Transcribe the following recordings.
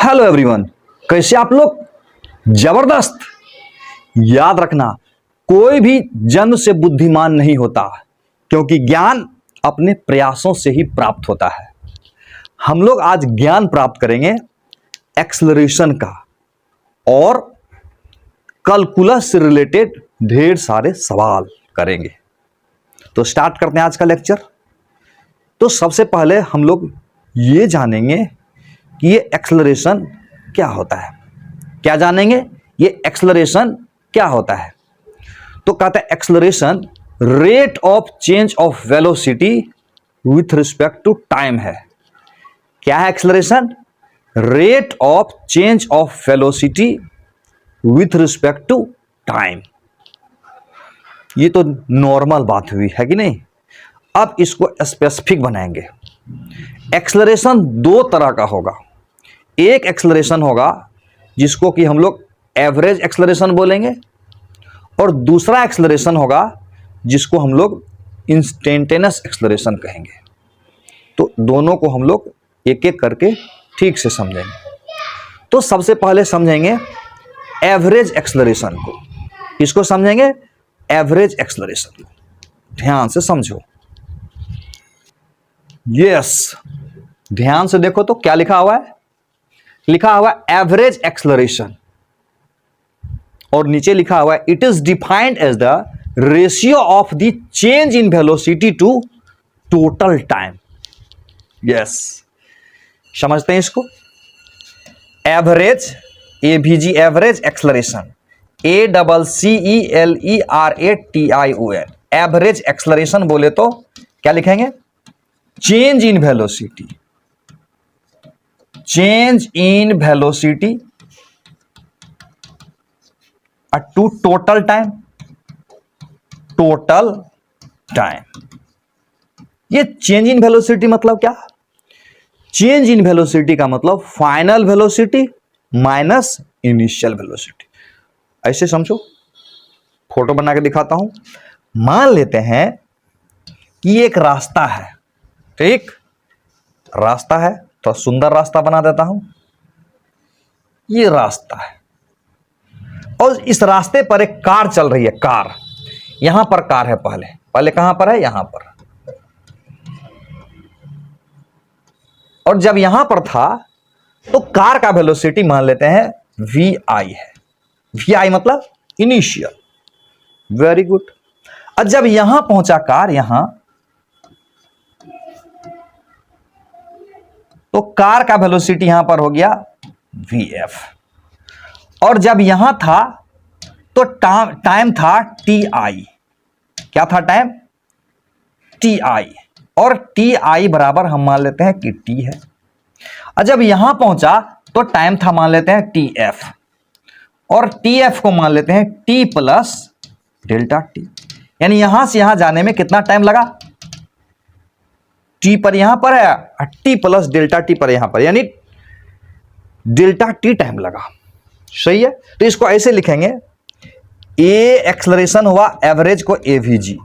Hello everyone, कैसे आप लोग? जबरदस्त। याद रखना, कोई भी जन्म से बुद्धिमान नहीं होता, क्योंकि ज्ञान अपने प्रयासों से ही प्राप्त होता है। हम लोग आज ज्ञान प्राप्त करेंगे एक्सेलरेशन का और कैलकुलस से रिलेटेड ढेर सारे सवाल करेंगे। तो स्टार्ट करते हैं आज का लेक्चर। तो सबसे पहले हम लोग ये जानेंगे कि ये एक्सेलरेशन क्या होता है। क्या जानेंगे? ये एक्सेलरेशन क्या होता है। तो कहते हैं acceleration rate of change of velocity with respect to time है। क्या है acceleration? Rate of change of velocity with respect to time. ये तो नॉर्मल बात हुई है कि नहीं। अब इसको स्पेसिफिक बनाएंगे। एक्सेलरेशन दो तरह का होगा। एक एक्सेलरेशन होगा जिसको कि हम लोग एवरेज एक्सेलरेशन बोलेंगे, और दूसरा एक्सेलरेशन होगा जिसको हम लोग इंस्टेंटेनियस एक्सेलरेशन कहेंगे। तो दोनों को हम लोग एक एक करके ठीक से समझेंगे। तो सबसे पहले समझेंगे एवरेज एक्सेलरेशन को। इसको समझेंगे एवरेज एक्सेलरेशन को। ध्यान से समझो। यस, ध्यान से देखो तो क्या लिखा हुआ है। लिखा हुआ एवरेज एक्सेलरेशन और नीचे लिखा हुआ है it is defined as the ratio of the change in velocity to total time. Yes, समझते हैं इसको। Average, AVG, average acceleration, ACCELERATION। Average acceleration बोले तो क्या लिखेंगे? Change in velocity, change in velocity to total time, total time. ये change in velocity मतलब क्या? चेंज इन वेलोसिटी का मतलब final velocity minus initial velocity. ऐसे समझो, फोटो बना के दिखाता हूं। मान लेते हैं कि एक रास्ता है, ठीक? रास्ता है, तो सुंदर रास्ता बना देता हूं। ये रास्ता है और इस रास्ते पर एक कार चल रही है। कार, यहां पर कार है। पहले कहां पर है? यहां पर। और जब यहां पर था तो कार का वेलोसिटी मान लेते हैं VI है। VI मतलब इनिशियल। Very good. और जब यहां पहुंचा कार, यहां, तो कार का वेलोसिटी यहां पर हो गया VF। और जब यहां था तो टाइम था TI। क्या था टाइम? TI। और TI बराबर हम मान लेते हैं कि T है। और जब यहां पहुंचा तो टाइम था, मान लेते हैं TF। और TF को मान लेते हैं T प्लस डेल्टा T। यानी यहां से यहां जाने में कितना टाइम लगा? T पर यहां पर है, T प्लस डेल्टा T पर यहां पर, यानी डेल्टा T टाइम लगा। सही है। तो इसको ऐसे लिखेंगे, ए एक्सेलरेशन हुआ एवरेज को AVG।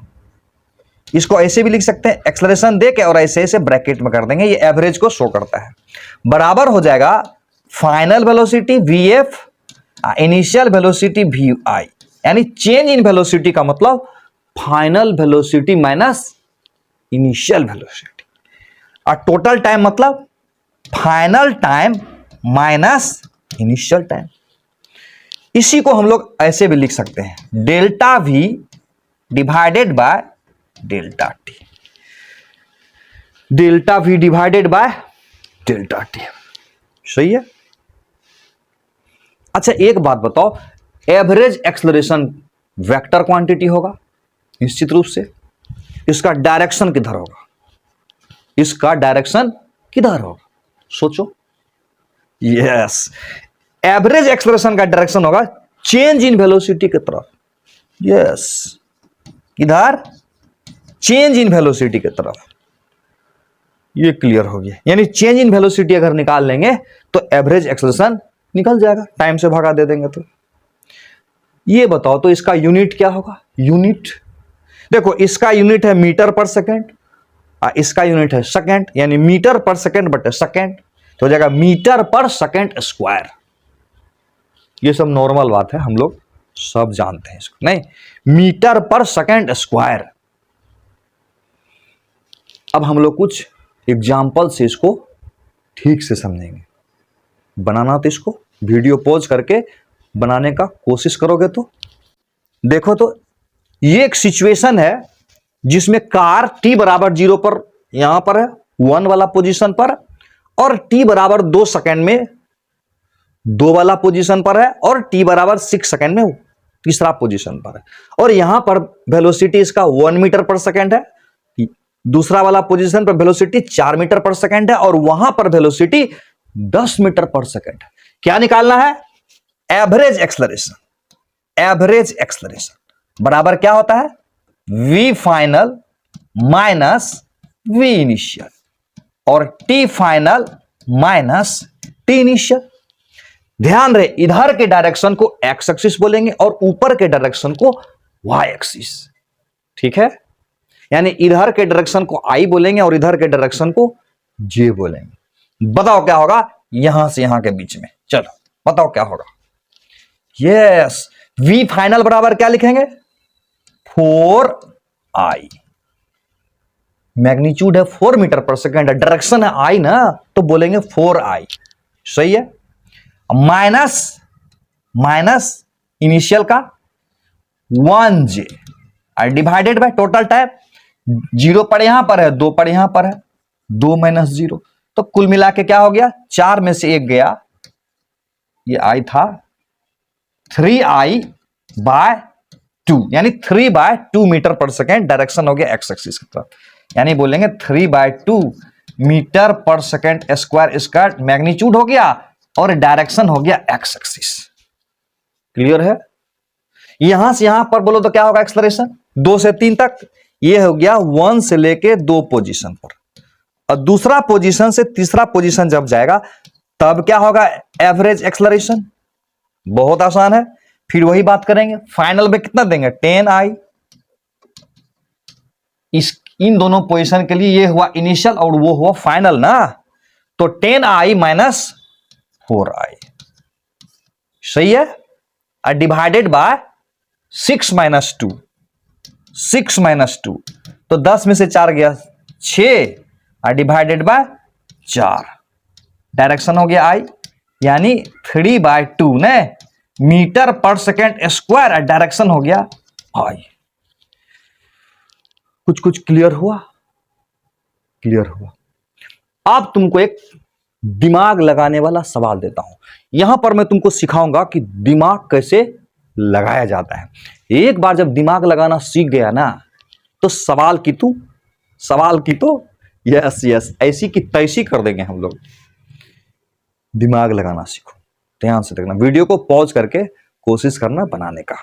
इसको ऐसे भी लिख सकते हैं, एक्सेलरेशन देके और ऐसे ऐसे ब्रैकेट में कर देंगे। ये एवरेज को शो करता है। बराबर हो जाएगा final velocity VF, initial velocity VI। यानी चेंज इन वेलोसिटी का मतलब final velocity minus initial velocity. और टोटल टाइम मतलब final time minus initial time. इसी को हम लोग ऐसे भी लिख सकते हैं, delta V divided by delta T। Delta V divided by delta T। सही है। अच्छा, एक बात बताओ, एवरेज एक्सेलरेशन वेक्टर क्वांटिटी होगा निश्चित रूप से। इसका डायरेक्शन किधर होगा? इसका डायरेक्शन किधर होगा? सोचो। यस, एवरेज एक्सेलरेशन का डायरेक्शन होगा चेंज इन वेलोसिटी की तरफ। यस, किधर? चेंज इन वेलोसिटी की तरफ। ये क्लियर हो गया। यानी चेंज इन वेलोसिटी अगर निकाल लेंगे तो एवरेज एक्सेलरेशन निकल जाएगा। टाइम से भागा दे देंगे तो। ये बताओ तो इसका यूनिट क्या होगा? यूनिट देखो, इसका यूनिट है मीटर पर सेकेंड, इसका यूनिट है सेकेंड, यानी मीटर पर सेकेंड बटे सेकेंड। तो हो जाएगा मीटर पर सेकेंड स्क्वायर। ये सब नॉर्मल बात है, हम लोग सब जानते हैं इसको, नहीं, मीटर पर सेकेंड स्क्वायर। अब हम लोग कुछ एग्जाम्पल से इसको ठीक से समझेंगे। बनाना तो इसको वीडियो पॉज करके बनाने का कोशिश करोगे तो देखो, तो ये एक सिचुएशन है जिसमें कार t बराबर 0 पर यहां पर है 1 वाला पोजीशन पर, और t बराबर 2 सेकेंड में 2 वाला पोजीशन पर है, और t बराबर 6 सेकेंड में तीसरा पोजीशन पर है, और यहां पर वेलोसिटी इसका 1 मीटर पर सेकेंड है, दूसरा वाला पोजीशन पर वेलोसिटी 4 मीटर पर सेकेंड है, और वहां पर वेलोसिटी 10 मीटर पर सेकेंड है। क्या निकालना है? Average acceleration. एवरेज एक्सलरेशन बराबर क्या होता है? v final minus v initial, और t final minus t initial. ध्यान रहे, इधर के डायरेक्शन को x एक्सिस बोलेंगे और ऊपर के डायरेक्शन को y एक्सिस। ठीक है, यानी इधर के डायरेक्शन को I बोलेंगे और इधर के डायरेक्शन को J बोलेंगे। बताओ क्या होगा यहां से यहां के बीच में? चलो बताओ क्या होगा। यस, v फाइनल बराबर क्या लिखेंगे? 4I। मैग्नीट्यूड है 4 मीटर पर सेकेंड, डायरेक्शन है I ना, तो बोलेंगे 4I। सही है। माइनस माइनस इनिशियल का 1J divided by total time, 0 पर यहां पर है, 2 पर यहां पर है, 2 माइनस 0, तो कुल मिला के क्या हो गया? 4 में से 1 गया, ये I था, 3I बाय 2, यानी 3/2 मीटर पर सेकेंड। डायरेक्शन हो गया x एक्सिस की तरफ, यानी बोलेंगे 3/2 मीटर पर सेकेंड स्क्वायर। इसका मैग्नीट्यूड हो गया और डायरेक्शन हो गया x एक्सिस। क्लियर है? यहां से यहां पर बोलो तो क्या होगा एक्सलरेशन? 2 से 3 तक, ये हो गया 1 से लेके 2 पोजीशन पर, और दूसरा पोजीशन से तीसरा पोजीशन जब जाएगा तब क्या होगा? Average acceleration. बहुत आसान है, फिर वही बात करेंगे। फाइनल में कितना देंगे? 10I। इन दोनों पोजीशन के लिए ये हुआ इनिशियल और वो हुआ फाइनल ना, तो 10I माइनस 4I। सही है। डिवाइडेड बाय 6 माइनस 2, 6 माइनस 2, तो 10 में से 4 गया 6, डिवाइडेड बाय 4, डायरेक्शन हो गया I, यानी 3/2 ने metre per second square, direction हो गया I। कुछ क्लियर हुआ? क्लियर हुआ। अब तुमको एक दिमाग लगाने वाला सवाल देता हूं। यहां पर मैं तुमको सिखाऊंगा कि दिमाग कैसे लगाया जाता है। एक बार जब दिमाग लगाना सीख गया ना, तो सवाल की तो यस ऐसी की तैसी कर देंगे हम लोग। दिमाग लगाना सीखो, ध्यान से देखना, वीडियो को पॉज करके कोशिश करना बनाने का।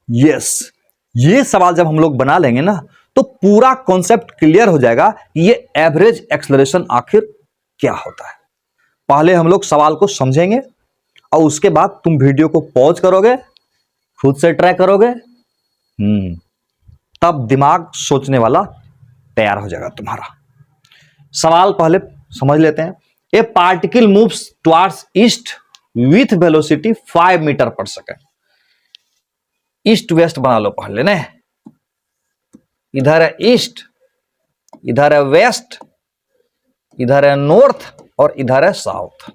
यस, ये सवाल जब हम लोग बना लेंगे ना, तो पूरा कॉन्सेप्ट क्लियर हो जाएगा ये एवरेज एक्सलरेशन आखिर क्या होता है। पहले हम लोग सवाल को समझेंगे और उसके बाद तुम वीडियो को पॉज करोगे, खुद से ट्राई करोगे, तब दिमाग सोचने वाला तैयार हो जाएगा तुम्हारा। सवाल पहले समझ लेते हैं। A particle moves towards east with velocity 5 metre per second. East west बना लो पहले ने, इधर है ईस्ट, इधर है वेस्ट, इधर है नॉर्थ और इधर है साउथ।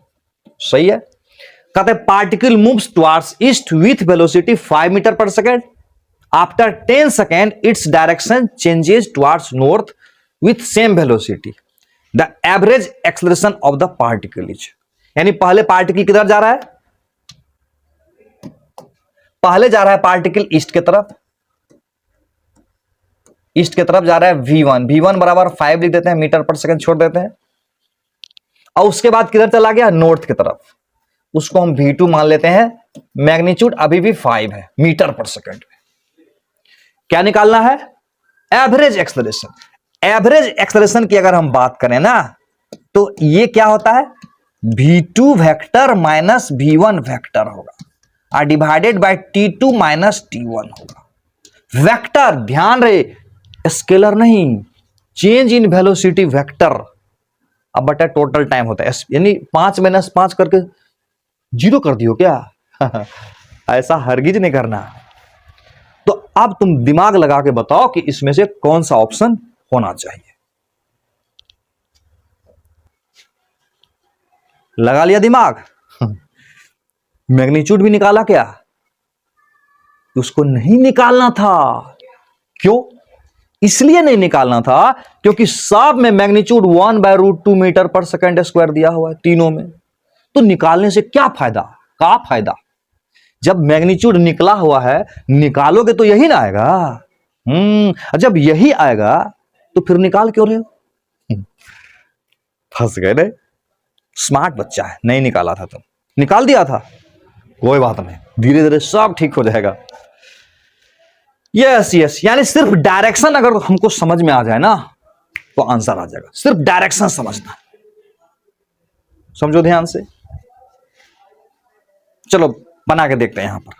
सही है। कहते हैं particle moves towards east with velocity 5 metre per second. After 10 second its direction changes towards north with same velocity. The average acceleration of the particle is, यानी पहले पार्टिकल किधर जा रहा है? पहले जा रहा है पार्टिकल ईस्ट के तरफ, ईस्ट के तरफ जा रहा है v1 बराबर 5 लिख देते हैं, मीटर पर सेकंड छोड़ देते हैं। और उसके बाद किधर चला गया? नॉर्थ की तरफ, उसको हम v2 मान लेते हैं। मैग्नीट्यूड अभी भी 5 है मीटर पर सेकंड में। क्या निकालना है? Average acceleration. एवरेज एक्सलरेशन की अगर हम बात करें ना, तो ये क्या होता है? v2 vector minus v1 vector होगा, divided by t2 minus t1 होगा। वेक्टर, ध्यान रहे, स्केलर नहीं, चेंज इन वेलोसिटी वेक्टर। अब बटा टोटल टाइम होता है, यानी 5 - 5 करके 0 कर दियो क्या? ऐसा हरगिज नहीं करना। तो अब तुम दिमाग लगा के बताओ कि इसमें से कौन सा ऑप्शन होना चाहिए। लगा लिया दिमाग? मैग्नीट्यूड भी निकाला क्या? उसको नहीं निकालना था। क्यों? इसलिए नहीं निकालना था क्योंकि सब में मैग्नीट्यूड 1/√2 मीटर पर सेकंड स्क्वायर दिया हुआ है, तीनों में। तो निकालने से क्या फायदा? का फायदा? जब मैग्नीट्यूड निकला हुआ है, निकालोगे तो यही ना आएगा। जब यही आएगा तो फिर निकाल क्यों रहे हो? फंस गए रे। स्मार्ट बच्चा है, नहीं निकाला था तुम, निकाल दिया था, कोई बात नहीं, धीरे धीरे सब ठीक हो जाएगा। यस यस, यानी सिर्फ डायरेक्शन अगर हमको समझ में आ जाए ना तो आंसर आ जाएगा। सिर्फ डायरेक्शन समझना, समझो ध्यान से। चलो बना के देखते हैं। यहां पर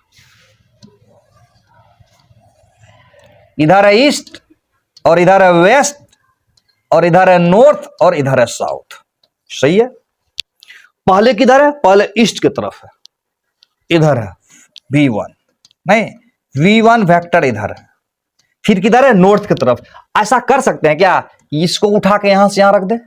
इधर है ईस्ट और इधर है वेस्ट और इधर है नॉर्थ और इधर है साउथ, सही है। पहले किधर है? पहले ईस्ट की तरफ है, इधर है V1, नहीं V1 वेक्टर इधर है। फिर किधर है? नॉर्थ की तरफ। ऐसा कर सकते हैं क्या, इसको उठा के यहां से यहां रख दे?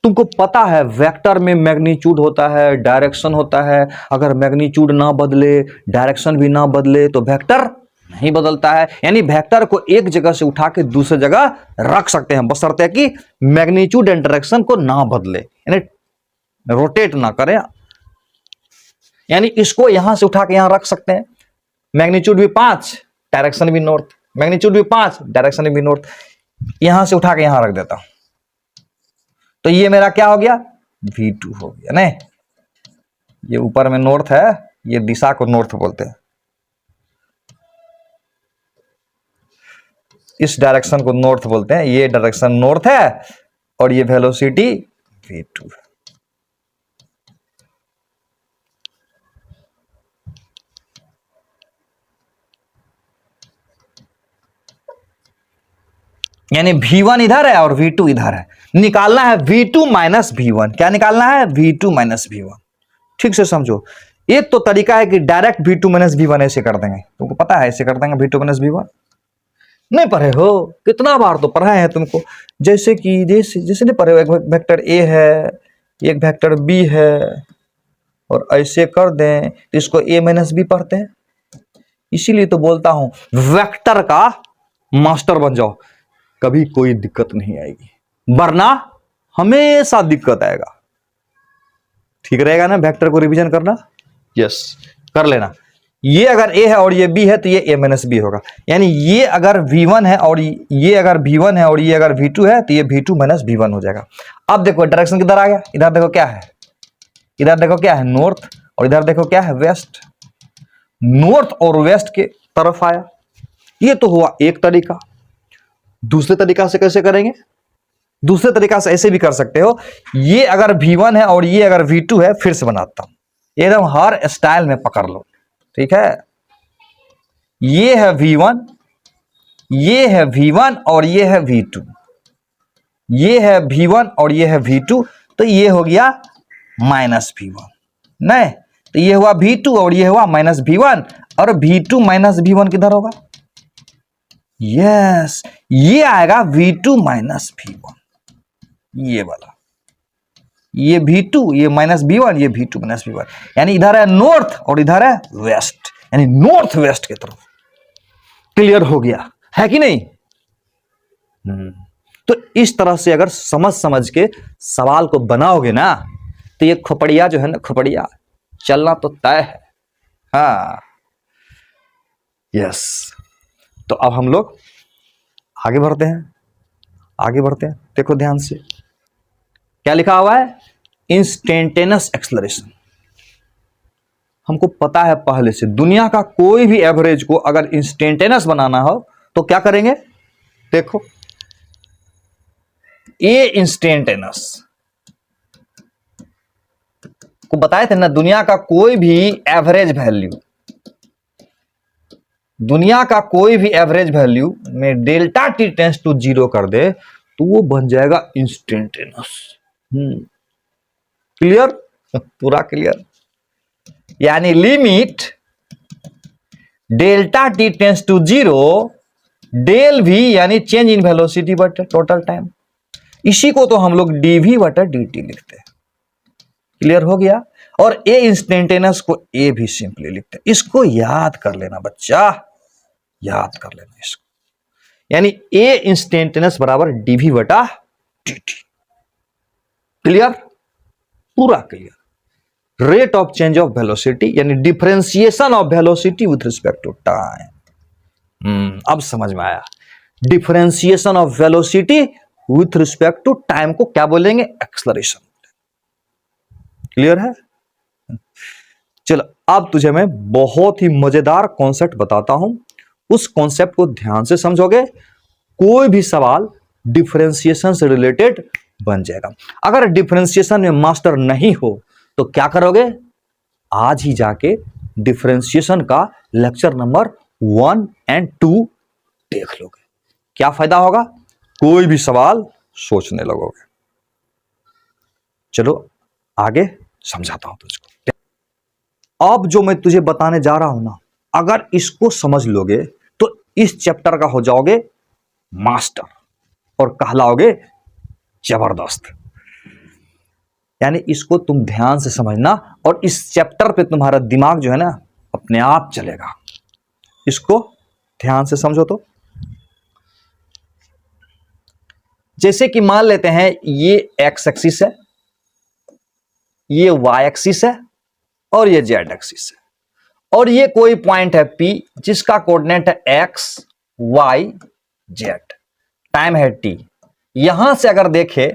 तुमको पता है वेक्टर में मैग्नीट्यूड होता है, डायरेक्शन होता है। अगर मैग्नीट्यूड ना बदले, डायरेक्शन भी ना बदले तो वेक्टर नहीं बदलता है। यानी वेक्टर को एक जगह से उठा के दूसरी जगह रख सकते हैं, बशर्ते कि मैग्नीट्यूड एंड डायरेक्शन को ना बदले, यानी रोटेट ना करे। यानी इसको यहां से उठा के यहां रख सकते हैं। मैग्नीट्यूड भी 5, डायरेक्शन भी नॉर्थ, मैग्नीट्यूड भी 5, डायरेक्शन भी नॉर्थ। यहां से उठा के यहां रख देता हूं तो ये मेरा क्या हो गया? V2 हो गया। नहीं, ये ऊपर में नॉर्थ है, ये दिशा को नॉर्थ बोलते हैं, इस डायरेक्शन को नॉर्थ बोलते हैं। ये डायरेक्शन नॉर्थ है और ये वेलोसिटी V2 है। यानी V1 इधर है और V2 इधर है। निकालना है V2 माइनस V1। क्या निकालना है? V2 minus V1। ठीक से समझो। एक तो तरीका है कि डायरेक्ट V2 माइनस V1 ऐसे कर देंगे, तुमको पता है ऐसे कर देंगे V2 माइनस V1। नहीं पढ़े हो? कितना बार तो पढ़ाए हैं तुमको। जैसे कि जैसे नहीं पढ़े हो, एक वेक्टर A है, एक वेक्टर B है, और ऐसे कर दें तो इसको A माइनस B पढ़ते हैं। इसीलिए तो बोलता हूं वेक्टर का मास्टर बन जाओ, कभी कोई दिक्कत नहीं आएगी, वरना हमेशा दिक्कत आएगा। ठीक रहेगा ना वेक्टर को रिवीजन करना? यस, कर लेना। ये अगर A है और ये B है तो ये A माइनस B होगा। यानी ये अगर V1 है और ये अगर V1 है और ये अगर V2 है तो ये V2 माइनस V1 हो जाएगा। अब देखो डायरेक्शन किधर आ गया? इधर देखो क्या है, इधर देखो क्या है? नॉर्थ, और इधर देखो क्या है? वेस्ट। नॉर्थ और वेस्ट के तरफ आया। ये तो हुआ एक तरीका। दूसरे तरीका से कैसे करेंगे? दूसरे तरीका से ऐसे भी कर सकते हो, ये अगर V1 है और ये अगर V2 है, फिर से बनाता हूं, एकदम हर स्टाइल में पकड़ लो, ठीक है। ये है V1, ये है V1 और ये है V2, ये है V1 और ये है V2, तो ये हो गया माइनस V1। नहीं तो ये हुआ V2 और ये हुआ माइनस V1, और V2 माइनस V1 किधर होगा? यस, ये आएगा V2 माइनस V1, ये वाला, ये V2, ये माइनस V1, ये V2 माइनस V1। यानी इधर है नॉर्थ और इधर है वेस्ट, यानी नॉर्थ वेस्ट की तरफ। क्लियर हो गया है कि नहीं? तो इस तरह से अगर समझ के सवाल को बनाओगे ना तो ये खोपड़िया जो है ना, खोपड़िया चलना तो तय है। हाँ यस। तो अब हम लोग आगे बढ़ते हैं, आगे बढ़ते हैं। देखो ध्यान से क्या लिखा हुआ है? Instantaneous acceleration. हमको पता है पहले से, दुनिया का कोई भी एवरेज को अगर इंस्टेंटेनियस बनाना हो तो क्या करेंगे? देखो ए इंस्टेंटेनियस को बताए थे ना, दुनिया का कोई भी एवरेज वैल्यू, दुनिया का कोई भी एवरेज वैल्यू में डेल्टा टी टेंस टू 0 कर दे तो वो बन जाएगा इंस्टेंटेनियस। क्लियर? पूरा क्लियर। यानी limit delta T tends to zero, del भी यानी change in velocity but total time, इसी को तो हम लोग डीवी बटा dt लिखते हैं। क्लियर हो गया? और ए इंस्टेंटेनियस को ए भी सिंपली लिखते हैं। इसको याद कर लेना बच्चा, याद कर लेना इसको। यानी ए इंस्टेंटेनियस बराबर डीवी बटा dt। क्लियर? पूरा clear. Rate of change of velocity यानी differentiation of velocity with respect to time. अब समझ में आया। Differentiation of velocity with respect to time को क्या बोलेंगे? एक्सलरेशन। क्लियर है? चलो अब तुझे मैं बहुत ही मजेदार कॉन्सेप्ट बताता हूं, उस कॉन्सेप्ट को ध्यान से समझोगे, कोई भी सवाल डिफरेंशिएशन से रिलेटेड बन जाएगा। अगर डिफरेंशिएशन में मास्टर नहीं हो तो क्या करोगे? आज ही जाके डिफरेंशिएशन का लेक्चर नंबर 1 और 2 देख लोगे। क्या फायदा होगा? कोई भी सवाल सोचने लगोगे। चलो आगे समझाता हूं तुझको। अब जो मैं तुझे बताने जा रहा हूं ना, अगर इसको समझ लोगे तो इस चैप्टर का हो जाओगे मास्टर और कहलाओगे जबरदस्त। यानी इसको तुम ध्यान से समझना और इस चैप्टर पे तुम्हारा दिमाग जो है ना अपने आप चलेगा। इसको ध्यान से समझो। तो जैसे कि मान लेते हैं ये एक्स एक्सिस है, ये वाई एक्सिस है और ये जेड एक्सिस है, और ये कोई पॉइंट है P जिसका कोऑर्डिनेट है एक्स वाई जेड, टाइम है T। यहां से अगर देखे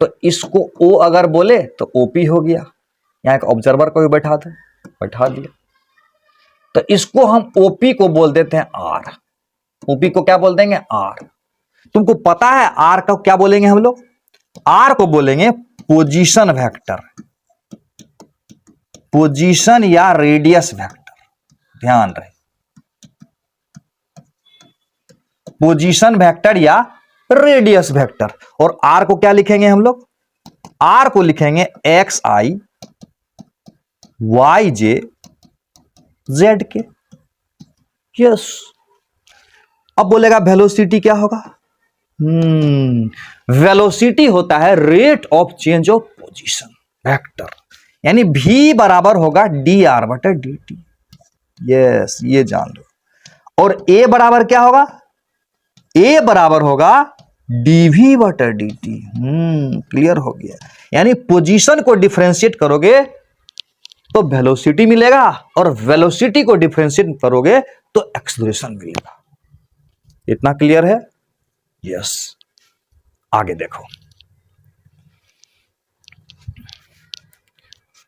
तो इसको O अगर बोले तो OP हो गया। यहां एक ऑब्जर्वर को भी बैठा दिया। तो इसको हम OP को बोल देते हैं R। OP को क्या बोल देंगे? R। तुमको पता है R का क्या बोलेंगे हम लोग? R को बोलेंगे पोजीशन वेक्टर, पोजीशन या रेडियस वेक्टर। ध्यान रहे, पोजीशन वेक्टर या रेडियस वेक्टर। और R को क्या लिखेंगे हम लोग? R को लिखेंगे एक्स आई वाई जे जेड के। यस। अब बोलेगा वेलोसिटी क्या होगा? वेलोसिटी होता है rate of change of position vector, यानी v बराबर होगा डी आर बटा डी टी। यस, ये जान लो। और a बराबर क्या होगा? a बराबर होगा dv बटा डी टी। क्लियर हो गया। यानी पोजीशन को डिफरेंशिएट करोगे तो वेलोसिटी मिलेगा, और वेलोसिटी को डिफरेंशिएट करोगे तो एक्सेलरेशन मिलेगा। इतना क्लियर है? यस। आगे देखो,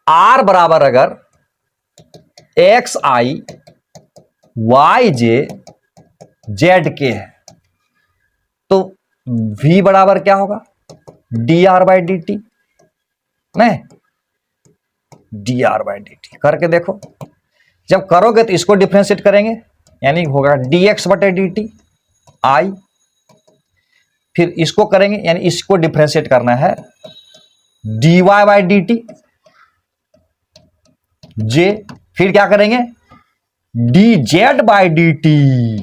R बराबर अगर एक्स आई वाई जे जेड के है तो V बराबर क्या होगा? D r by d t. नहीं, d r by d t करके देखो। जब करोगे तो इसको डिफरेंशिएट करेंगे, यानी होगा डी एक्स बटे डी टी आई। फिर इसको करेंगे, यानी इसको डिफरेंशिएट करना है d y by d t j. फिर क्या करेंगे? D z by d t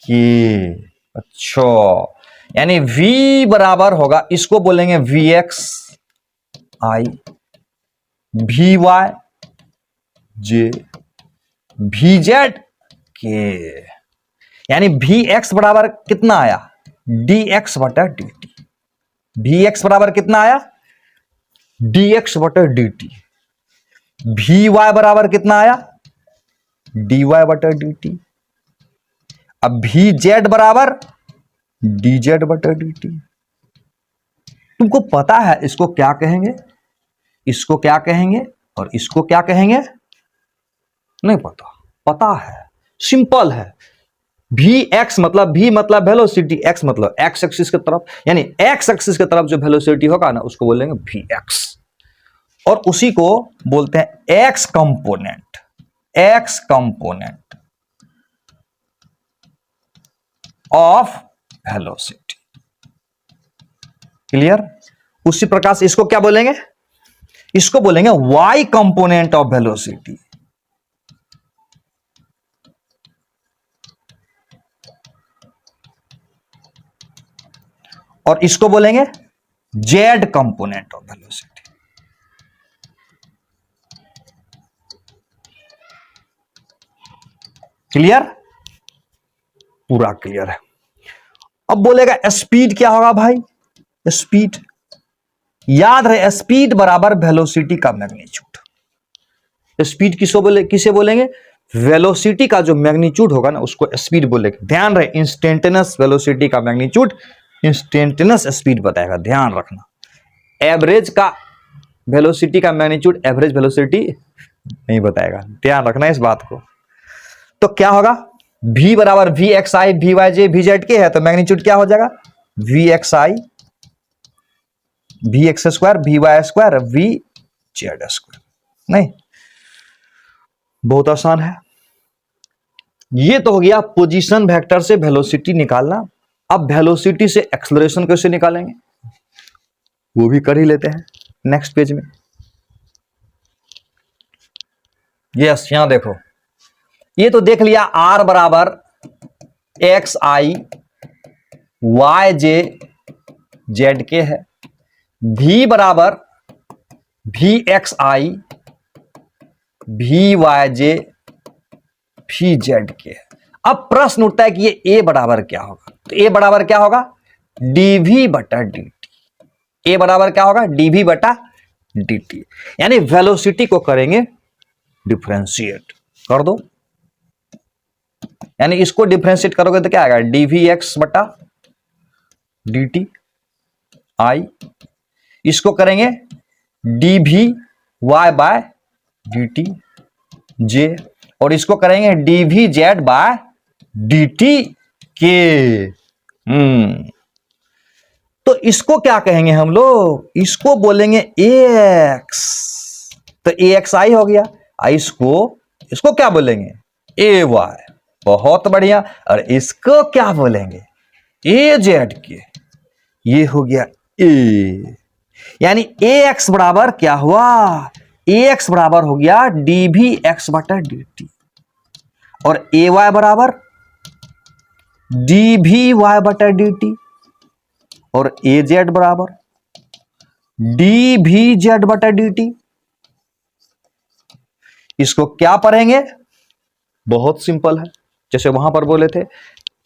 k. अच्छा, यानी V बराबर होगा, इसको बोलेंगे v x I we Y J V Z k. यानी वी एक्स बराबर कितना आया? डी एक्स बटा डी टी। वी एक्स बराबर कितना आया? डी एक्स बटा डी टी। वी वाई बराबर कितना आया? डी वाई बटा डी टी। अब वी जेड बराबर डी जेड बटा डी टी। तुमको पता है इसको क्या कहेंगे, इसको क्या कहेंगे और इसको क्या कहेंगे? नहीं पता? पता है, सिंपल है। वी एक्स मतलब V मतलब वेलोसिटी, एक्स मतलब एक्स एक्सिस की तरफ, यानी एक्स एक्सिस की तरफ जो वेलोसिटी होगा ना उसको बोलेंगे वी एक्स, और उसी को बोलते हैं x component, x component of velocity. Clear? उसी प्रकार से इसको क्या बोलेंगे, इसको बोलेंगे y कंपोनेंट ऑफ वेलोसिटी। और इसको बोलेंगे z component of velocity. Clear, पूरा क्लियर है। अब बोलेगा स्पीड क्या होगा भाई, स्पीड याद रहे, स्पीड बराबर वेलोसिटी का मैग्नीट्यूड। स्पीड किसे बोलेंगे, वेलोसिटी का जो मैग्नीट्यूड होगा ना उसको स्पीड बोलेंगे। ध्यान रहे, इंस्टेंटेनियस वेलोसिटी का मैग्नीट्यूड इंस्टेंटेनियस स्पीड बताएगा, ध्यान रखना। एवरेज का वेलोसिटी का मैग्नीट्यूड एवरेज वेलोसिटी नहीं बताएगा, ध्यान रखना इस बात को। तो क्या होगा, v बराबर V x I we Y J V Z के है, तो मैग्नीट्यूड क्या हो जाएगा, वी एक्स आई V X square V Y square V Z square. नहीं, बहुत आसान है। ये तो हो गया पोजीशन वेक्टर से वेलोसिटी निकालना। अब वेलोसिटी से एक्सेलरेशन कैसे निकालेंगे वो भी कर ही लेते हैं नेक्स्ट पेज में। यस, यहां देखो, ये तो देख लिया r बराबर एक्स आई वाई जे जेड के है, v बराबर V x I we Y J V Z के है। अब प्रश्न उठता है कि ये a बराबर क्या होगा, तो a बराबर क्या होगा, dv बटा dt। a बराबर क्या होगा, dv बटा dt, यानी वेलोसिटी को करेंगे डिफरेंशिएट कर दो, यानी इसको डिफरेंशिएट करोगे तो क्या आएगा, dvx बटा dt i, इसको करेंगे dvy बाय dt j, और इसको करेंगे dvz बाय dt k। तो इसको क्या कहेंगे हम लोग, इसको बोलेंगे ax, तो ax i हो गया। इसको क्या बोलेंगे, ay, बहुत बढ़िया। और इसको क्या बोलेंगे, az के, ये हो गया a, यानी ax बराबर क्या हुआ, ax बराबर हो गया dvx बटा dt, और ay बराबर dvy बटा dt, और az बराबर dvz बटा dt। इसको क्या पढ़ेंगे, बहुत सिंपल है, जैसे वहां पर बोले थे,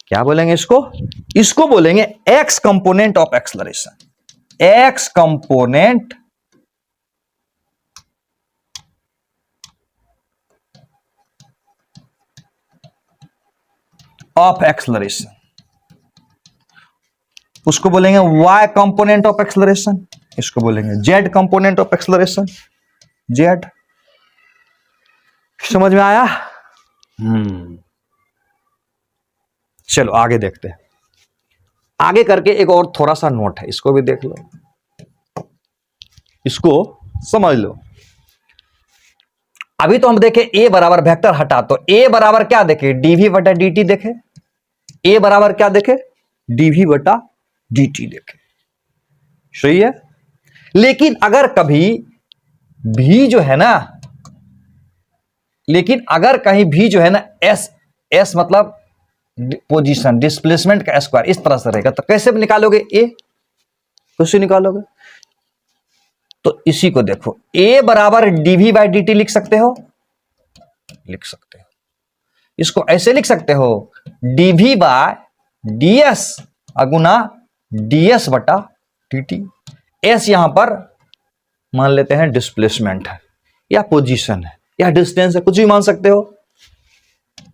क्या बोलेंगे इसको बोलेंगे x component of acceleration, x component of acceleration, उसको बोलेंगे y कंपोनेंट ऑफ एक्सेलरेशन, इसको बोलेंगे z component of acceleration, z। समझ में आया? चलो आगे देखते हैं। आगे करके एक और थोड़ा सा नोट है, इसको भी देख लो, इसको समझ लो। अभी तो हम देखे a बराबर वेक्टर हटा, तो a बराबर क्या देखे, dv बटा dt देखे, a बराबर क्या देखे, dv बटा dt देखे, सही है। लेकिन अगर कभी v जो है ना, लेकिन अगर कहीं भी जो है ना s मतलब पोजीशन डिस्प्लेसमेंट का स्क्वायर इस तरह से रहेगा, तो कैसे निकालोगे a, कैसे निकालोगे, तो इसी को देखो, a बराबर dv बाई dt लिख सकते हो, लिख सकते हो। इसको ऐसे लिख सकते हो, dv बाय ds अगुना ds बटा dt। s यहां पर मान लेते हैं डिस्प्लेसमेंट है या पोजीशन है या डिस्टेंस है, कुछ भी मान सकते हो।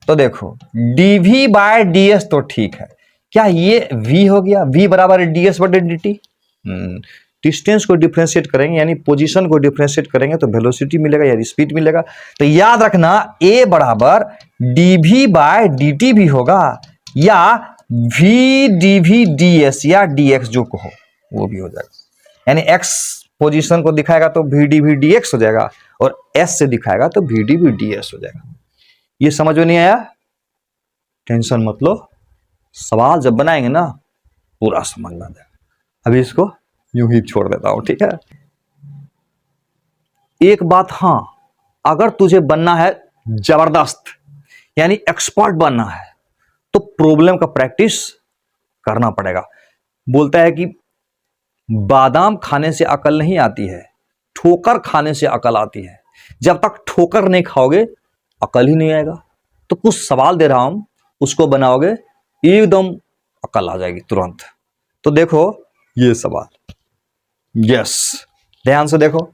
तो देखो dv बाय ds तो ठीक है, क्या ये v हो गया, v बराबर ds बटे dt। डिस्टेंस को डिफरेंशिएट करेंगे यानी पोजीशन को डिफरेंशिएट करेंगे तो वेलोसिटी मिलेगा या स्पीड मिलेगा। तो याद रखना a बराबर dv बाय dt भी होगा या v dv ds या dx जो कहो वो भी हो जाएगा, यानी x पोजीशन को दिखाएगा तो v dv dx हो जाएगा और s से दिखाएगा तो v dv ds हो जाएगा। ये समझ में नहीं आया, टेंशन मत लो, सवाल जब बनाएंगे ना पूरा समझ में आ जाएगा। अभी इसको यूं ही छोड़ देता हूं, ठीक है। एक बात, हां, अगर तुझे बनना है जबरदस्त, यानी एक्सपर्ट बनना है, तो प्रॉब्लम का प्रैक्टिस करना पड़ेगा। बोलता है कि बादाम खाने से अकल नहीं आती है, ठोकर खाने से अकल आती है। जब तक ठोकर नहीं खाओगे अकल ही नहीं आएगा। तो कुछ सवाल दे रहा हूं, उसको बनाओगे एकदम अकल आ जाएगी तुरंत। तो देखो ये सवाल, यस, ध्यान से देखो।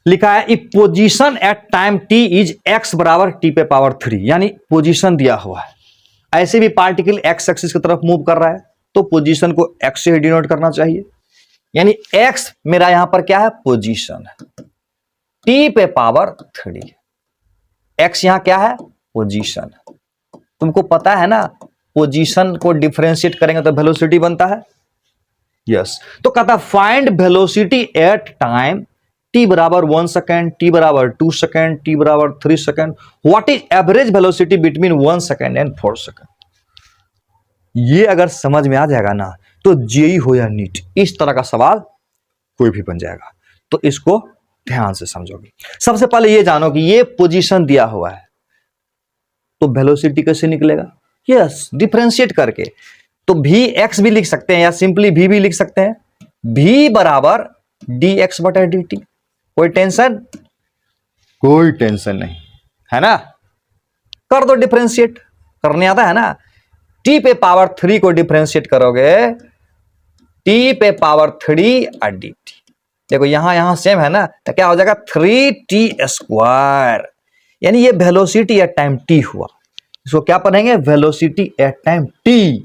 लिखा है if position at time T is X बराबर टी पे पावर 3, यानी पोजीशन दिया हुआ है, ऐसे भी पार्टिकल एक्स एक्सिस की तरफ मूव कर रहा है, तो पोजीशन को एक्स से ही डिनोट करना चाहिए। यानी एक्स मेरा यहां पर क्या है, पोजीशन है, टी पे पावर 3, एक्स यहां क्या है, पोजीशन। तुमको पता है ना, पोजीशन को डिफरेंशिएट करेंगे तो वेलोसिटी बनता है, यस। तो कहता find velocity at time T बराबर 1 सेकेंड, टी बराबर 2 सेकेंड, टी बराबर 3 second, what is average velocity between 1 second and 4 second. ये अगर समझ में आ जाएगा ना, तो जेई हो या नीट, इस तरह का सवाल कोई भी बन जाएगा। तो इसको ध्यान से समझोगे। सबसे पहले ये जानो कि ये पोजीशन दिया हुआ है, तो वेलोसिटी कैसे निकलेगा, यस, डिफरेंशिएट करके। तो भी एक्स भी लिख सकते हैं या सिंपली भी लिख सकते हैं, भी बराबर डी एक्स बटा डी टी। कोई टेंशन, कोई टेंशन नहीं है ना, कर दो डिफरेंशिएट, करने आता है ना। टी पे पावर 3 को डिफरेंशिएट करोगे, टी पे पावर 3 और डी टी, देखो यहां सेम है ना, तो क्या हो जाएगा 3t², यानी ये वेलोसिटी एट टाइम टी हुआ। इसको क्या पढ़ेंगे, वेलोसिटी एट टाइम टी।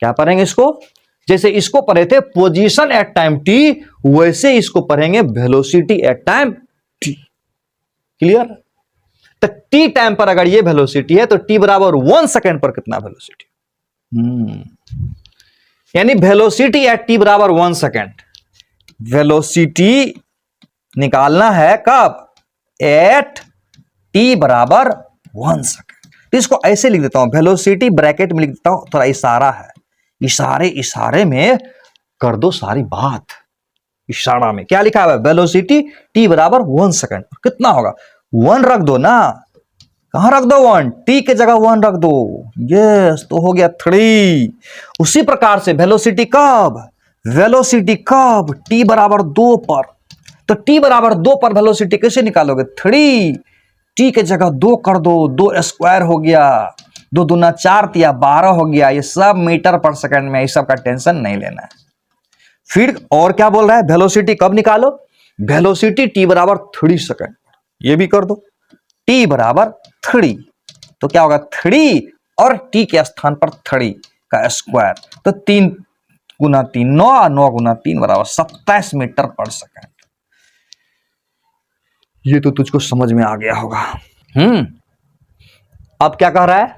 क्या पढ़ेंगे इसको, जैसे इसको पढ़े थे पोजीशन एट टाइम टी, वैसे इसको पढ़ेंगे velocity at time T. Clear. तो टी टाइम पर अगर ये वेलोसिटी है, तो टी बराबर 1 सेकेंड पर कितना वेलोसिटी, यानी वेलोसिटी एट टी बराबर 1 सेकेंड। वेलोसिटी निकालना है कब, एट टी बराबर 1 सेकेंड। तो इसको ऐसे लिख देता हूं, वेलोसिटी ब्रैकेट में लिख देता हूं, थोड़ा इशारा है, इशारे में कर दो सारी बात। इशारा में क्या लिखा है, वेलोसिटी टी बराबर 1 सेकेंड, कितना होगा, 1 रख दो ना, कहां रख दो 1, टी के जगह 1 रख दो, यस, तो हो गया 3। उसी प्रकार से वेलोसिटी कब टी बराबर 2 पर, तो टी बराबर 2 पर वेलोसिटी कैसे निकालोगे, 3, टी के जगह 2 कर दो, 2² हो गया, 2 दूना 4 या 12 हो गया। ये सब मीटर पर सेकंड में, इस सब का टेंशन नहीं लेना है। फिर और क्या बोल रहा है, वेलोसिटी कब निकालो, वेलोसिटी टी बराबर 3 सेकंड, ये भी कर दो, टी बराबर 3, तो क्या होगा 3 और टी के स्थान पर 3 का स्क्वायर, तो 3 गुना 3 9, 9 गुना 3 बराबर 27 मीटर पर सेकंड। ये तो तुझको समझ में आ गया होगा। अब क्या कह रहा है,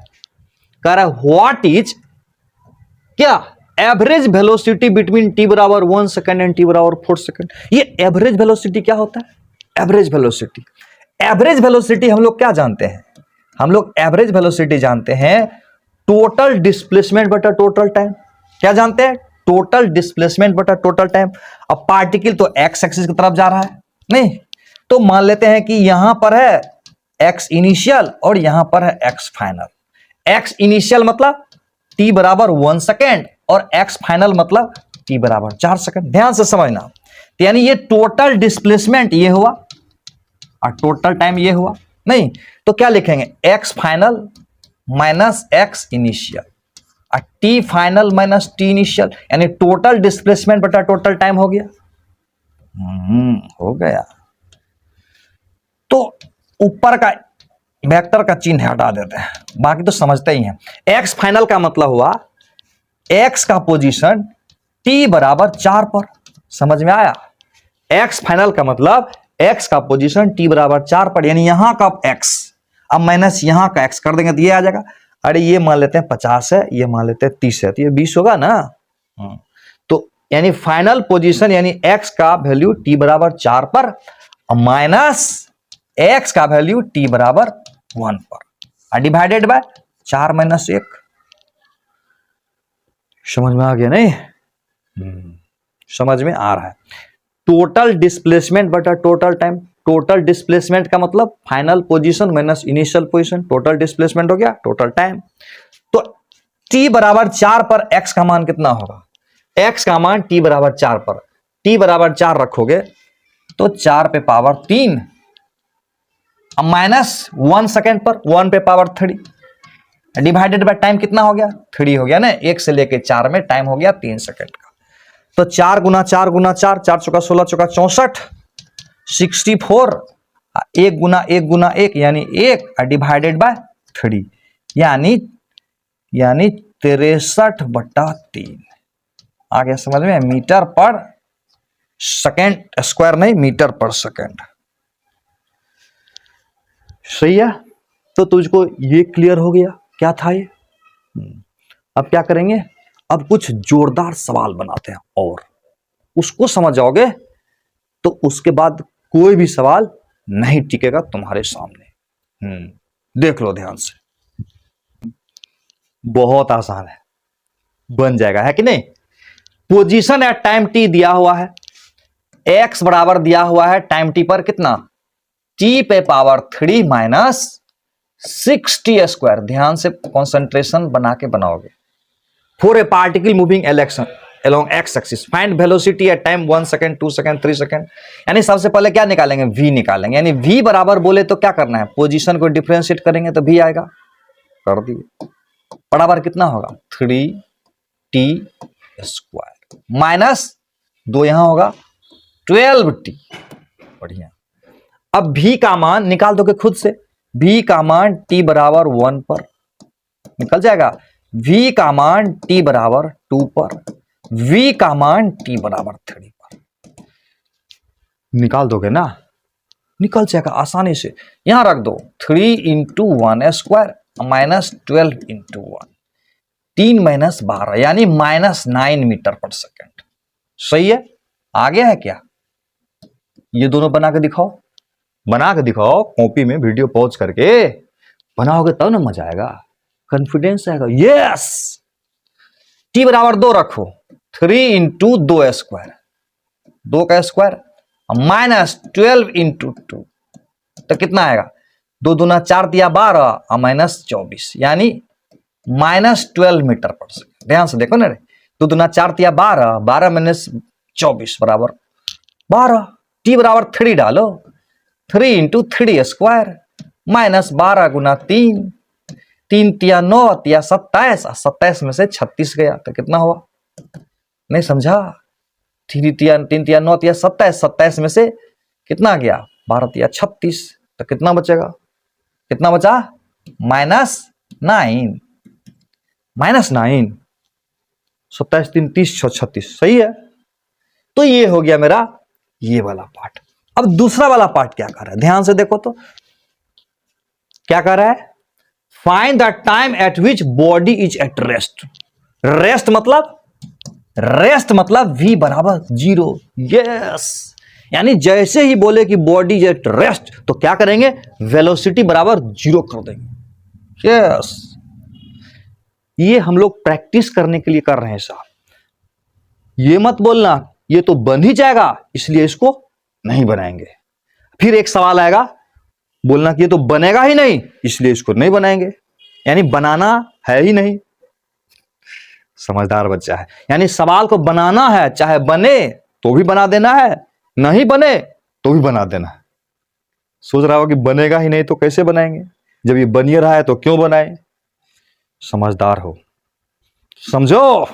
कह रहा है व्हाट इज क्या, एवरेज वेलोसिटी बिटवीन टी बराबर 1 सेकेंड एंड टी बराबर 4 सेकेंड। ये एवरेज वेलोसिटी क्या होता है, एवरेज वेलोसिटी हम लोग क्या जानते हैं, हम लोग एवरेज वेलोसिटी जानते हैं टोटल डिस्प्लेसमेंट बटा टोटल टाइम। क्या जानते हैं, टोटल डिस्प्लेसमेंट बटा टोटल टाइम। अब पार्टिकल तो एक्स एक्सिस की तरफ जा रहा है, नहीं, तो मान लेते हैं कि यहां पर है एक्स इनिशियल और यहां पर है एक्स फाइनल। एक्स इनिशियल मतलब टी बराबर 1 सेकेंड और एक्स फाइनल मतलब टी बराबर 4 सेकेंड। ध्यान से समझना, तो यानी ये टोटल डिस्प्लेसमेंट ये हुआ और टोटल टाइम ये हुआ, नहीं तो क्या लिखेंगे, x final minus x initial और t final minus t initial, यानी टोटल डिस्प्लेसमेंट बटा टोटल टाइम हो गया। हो गया। तो ऊपर का वेक्टर का चिन्ह हटा देते हैं, बाकी तो समझते ही हैं। एक्स फाइनल का मतलब हुआ एक्स का पोजीशन टी बराबर 4 पर, समझ में आया। एक्स फाइनल का मतलब एक्स का पोजीशन टी बराबर 4 पर, यानी यहां का एक्स अब माइनस यहां का एक्स कर देंगे तो ये आ जाएगा। अरे ये मान लेते हैं 50 है, ये मान लेते हैं 30 है, तो ये 20 होगा ना। तो यानी फाइनल पोजीशन यानी एक्स का वैल्यू टी बराबर 4 पर माइनस एक्स का वैल्यू टी बराबर 1 पर, डिवाइडेड बाय 4 - 1। समझ में आ गया नहीं, समझ में आ रहा है? टोटल डिस्प्लेसमेंट बटा टोटल टाइम। टोटल डिस्प्लेसमेंट का मतलब final position minus initial position, total displacement हो गया टोटल टाइम। तो t बराबर 4 पर x का मान कितना होगा? x का मान t बराबर 4 पर, t बराबर 4 रखोगे तो 4 पे पावर 3, अब माइनस 1 सेकेंड पर 1 पे पावर 3 डिवाइडेड बाय टाइम कितना हो गया? 3 हो गया ना। 1 से लेके 4 में टाइम हो गया 3 सेकेंड का। तो 4 गुना 4 गुना 4, 4 चौका 16 चौका 64, 64, 1 गुना 1 गुना 1 यानी 1 डिवाइडेड बाय 3 यानी 63/3 आ गया समझ में? मीटर पर सेकेंड स्क्वायर नहीं, मीटर पर सेकेंड। सही है? तो तुझको ये क्लियर हो गया क्या था ये? अब क्या करेंगे? अब कुछ जोरदार सवाल बनाते हैं और उसको समझ जाओगे तो उसके बाद कोई भी सवाल नहीं टिकेगा तुम्हारे सामने। देख लो ध्यान से, बहुत आसान है, बन जाएगा, है कि नहीं? पोजीशन एट टाइम टी दिया हुआ है, एक्स बराबर दिया हुआ है टाइम टी पर कितना? टी पे पावर 3 माइनस 6t स्क्वायर। ध्यान से कंसंट्रेशन बना के बनाओगे। For a particle moving along x axis find velocity at time 1 second 2 second 3 second. यानी सबसे पहले क्या निकालेंगे? v निकालेंगे। यानी v बराबर बोले तो क्या करना है? पोजीशन को डिफरेंशिएट करेंगे तो v आएगा, कर दिए। बराबर कितना होगा? 3t स्क्वायर माइनस 2 यहां होगा 12t। बढ़िया। अब v का मान निकाल दोगे खुद से। v का मान t बराबर 1 पर निकल जाएगा, v का मान t बराबर 2 पर, v का मान t बराबर 3 पर। निकाल दोगे ना? निकल जाएगा आसानी से। यहां रख दो 3 into 1 square minus 12 into 1, 3 minus 12 यानी -9 मीटर पर सेकेंड। सही है? आ गया है क्या? ये दोनों बना के दिखाओ, बना के दिखाओ। कॉपी में वीडियो पॉज करके बनाओगे तब ना मजा आएगा, कॉन्फिडेंस आएगा। यस, टी बराबर 2 रखो, 3 इंटू 2 स्क्वायर, 2 का स्क्वायर माइनस 12 इंटू 2 तो कितना आएगा? 2 दूना 4 दिया 12 और माइनस 24 यानी -12 मीटर पर सेकेंड। ध्यान से देखो ना रे, 2 दूना 4 दिया 12, 12 माइनस 24 बराबर 12। टी बराबर 3 डालो, 3 इंटू 3 स्क्वायर माइनस 12 गुना 3, 3 तिया 9 तिया 27, 27 में से 36 गया तो कितना हुआ? नहीं समझा? 3 तिया 9 तिया 27, 27 में से कितना गया? 12 तिया 36 तो कितना बचेगा? कितना बचा? -9, -9, 27 3 30 36। सही है? तो ये हो गया मेरा ये वाला पार्ट। अब दूसरा वाला पार्ट क्या कर रहा है? ध्यान से देखो तो क्या कर रहा है? Find the time eight which body is at rest. Rest मतलब v बराबर 0। यस, यानी जैसे ही बोले कि बॉडी इज एट रेस्ट तो क्या करेंगे? वेलोसिटी बराबर 0 कर देंगे। यस, ये हम लोग प्रैक्टिस करने के लिए कर रहे हैं साहब। ये मत बोलना ये तो बन ही जाएगा इसलिए इसको नहीं बनाएंगे। फिर एक सवाल आएगा, बोलना कि ये तो बनेगा ही नहीं इसलिए इसको नहीं बनाएंगे, यानी बनाना है ही नहीं। समझदार बच्चा है, यानी सवाल को बनाना है, चाहे बने तो भी बना देना है, नहीं बने तो भी बना देना है। सोच रहा हो कि बनेगा ही नहीं तो कैसे बनाएंगे, जब ये बन ही रहा है तो क्यों बनाए? समझदार हो, समझो।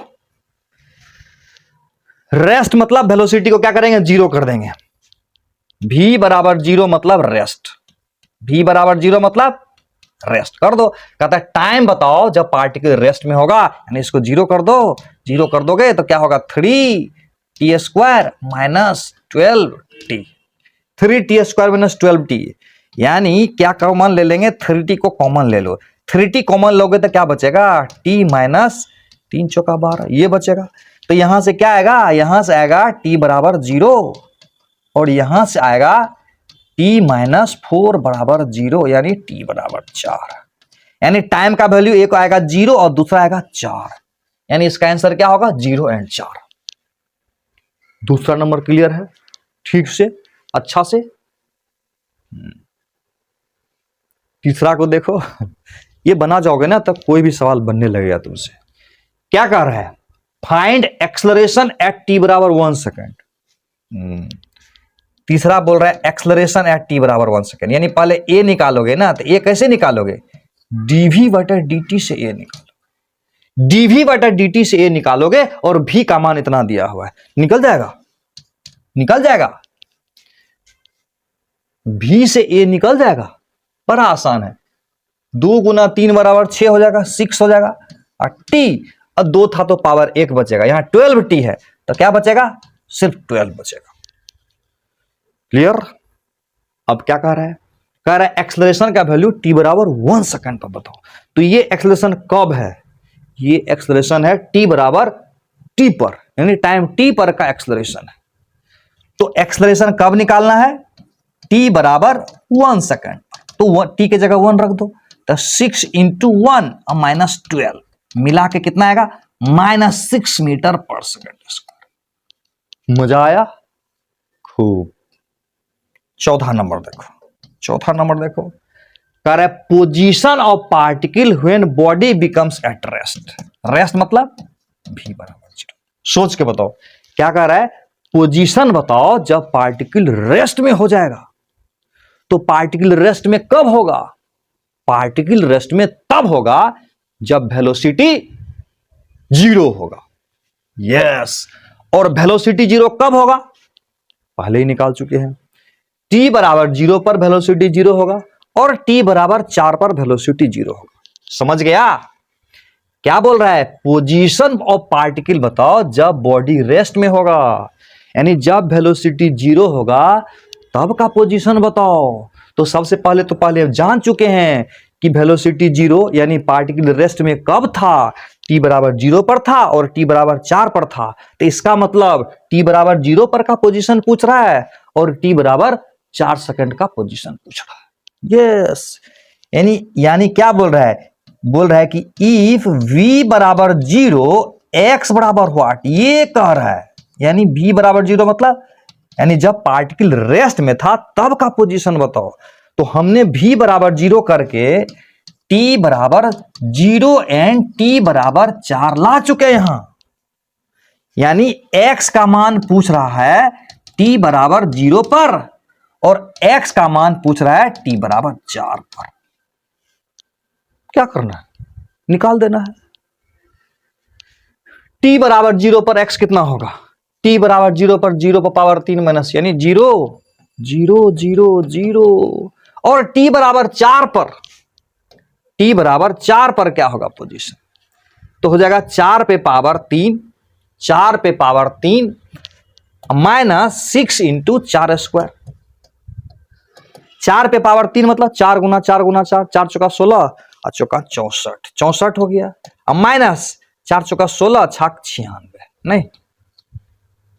रेस्ट मतलब वेलोसिटी को क्या करेंगे? 0 कर देंगे। v बराबर 0 मतलब रेस्ट, v बराबर 0 मतलब रेस्ट कर दो। कहता है टाइम बताओ जब पार्टिकल रेस्ट में होगा, यानी इसको 0 कर दो। 0 कर दोगे तो क्या होगा? 3t square minus 12t, 3t square minus 12t, यानी क्या कॉमन ले लेंगे? 3t को कॉमन ले लो। 3t कॉमन लोगे तो क्या बचेगा? t माइनस 3 चौका 12 ये बचेगा। तो यहां से क्या आएगा? यहां से आएगा t बराबर 0 और यहां से आएगा t माइनस 4 बराबर 0 यानी t बराबर 4। यानी टाइम का वैल्यू एक आएगा 0 और दूसरा आएगा 4, यानी इसका आंसर क्या होगा? 0 और 4। दूसरा नंबर क्लियर है ठीक से, अच्छा से। तीसरा को देखो, ये बना जाओगे ना तब कोई भी सवाल बनने लगेगा तुमसे। क्या कह रहा है? फाइंड एक्सलरेशन एट टी बराबर 1 सेकेंड। तीसरा बोल रहा है एक्सलरेशन एट टी बराबर 1 सेकेंड, यानी पहले ए निकालोगे ना, तो ए कैसे निकालोगे? डीवी बटा dt से ए निकालो, डीवी बटा dt से ए निकालोगे और भी का मान इतना दिया हुआ है, निकल जाएगा, निकल जाएगा, भी से ए निकल जाएगा। बड़ा आसान है, 2 गुना 3 बराबर 6 हो जाएगा, 6 हो जाएगा। और टी, अब 2 था तो पावर 1 बचेगा, यहां 12 टी है तो क्या बचेगा? सिर्फ 12 बचेगा। क्लियर? अब क्या कह रहा है? कह रहा है एक्सलरेशन का वैल्यू टी बराबर 1 सेकंड पर बताओ। तो ये एक्सलरेशन कब है? ये एक्सलरेशन है टी बराबर टी पर, यानी टाइम टी पर का एक्सलरेशन है। तो एक्सलरेशन कब निकालना है? टी बराबर 1 सेकंड। तो टी के जगह 1 रख दो, तो 6 इंटू 1 और माइनस 12 मिला के कितना आएगा? -6 मीटर पर सेकंड। मजा आया खूब। चौथा नंबर देखो, चौथा नंबर देखो, कह रहा है position of particle when body becomes at rest. Rest मतलब v बराबर 0। सोच के बताओ क्या कह रहा है? पोजीशन बताओ जब पार्टिकल रेस्ट में हो जाएगा। तो पार्टिकल रेस्ट में कब होगा? पार्टिकल रेस्ट में तब होगा जब वेलोसिटी 0 होगा। यस, और वेलोसिटी 0 कब होगा? पहले ही निकाल चुके हैं। t बराबर 0 पर वेलोसिटी 0 होगा और t बराबर 4 पर वेलोसिटी 0 होगा। समझ गया? क्या बोल रहा है? पोजीशन ऑफ पार्टिकल बताओ जब बॉडी रेस्ट में होगा, यानी जब वेलोसिटी 0 होगा तब का पोजीशन बताओ। तो सबसे पहले तो पहले जान चुके हैं कि वेलोसिटी 0 यानी पार्टिकल रेस्ट में कब था? t बराबर 0 पर था और t बराबर 4 पर था। तो इसका मतलब t बराबर 0 पर का पोजीशन पूछ रहा है और t बराबर 4 सेकंड का पोजीशन पूछ रहा है। यस, यानी क्या बोल रहा है? बोल रहा है कि इफ v बराबर 0 x बराबर व्हाट, ये कह रहा है। यानी v बराबर 0 मतलब यानी जब पार्टिकल रेस्ट में था तब का पोजीशन बताओ। तो हमने v बराबर 0 करके t बराबर 0 एंड t बराबर 4 ला चुके यहां, यानी x का मान पूछ रहा है t बराबर 0 पर और x का मान पूछ रहा है t बराबर 4 पर। क्या करना है? निकाल देना है। t बराबर 0 पर x कितना होगा? t बराबर 0 पर 0 पर पावर 3 माइनस, यानी 0 0 0 0। और t बराबर 4 पर, t बराबर 4 पर क्या होगा पोजीशन? तो हो जाएगा 4 पे पावर 3, 4 पे पावर 3 माइनस 6 इंटू 4 स्क्वायर। 4 पे पावर 3 मतलब 4 गुना 4 गुना 4, 4 चौका 16 और चौका 64, 64 हो गया। अब माइनस 4 चौका 16 छाक 96, नहीं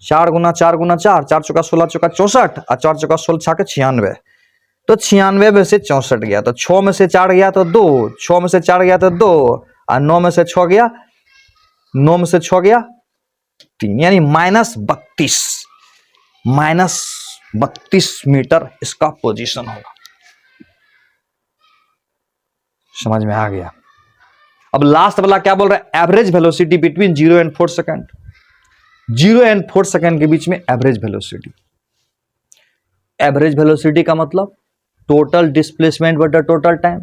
4 गुना 4 गुना 4, 4 चौका 16 चौका 64 और 4 चौका 16 छाके 96। तो 96 में से 64 गया तो 6 में से 4 गया तो 2, 6 में से 4 गया तो 2 और 9 में से 6 गया, 9 में से 6 गया 3, यानी -32 मीटर इसका पोजीशन होगा। समझ में आ गया? अब लास्ट वाला क्या बोल रहा है? Average velocity between 0 and 4 second. 0 and 4 second के बीच में एवरेज वेलोसिटी। एवरेज वेलोसिटी का मतलब टोटल डिस्प्लेसमेंट बटा टोटल टाइम,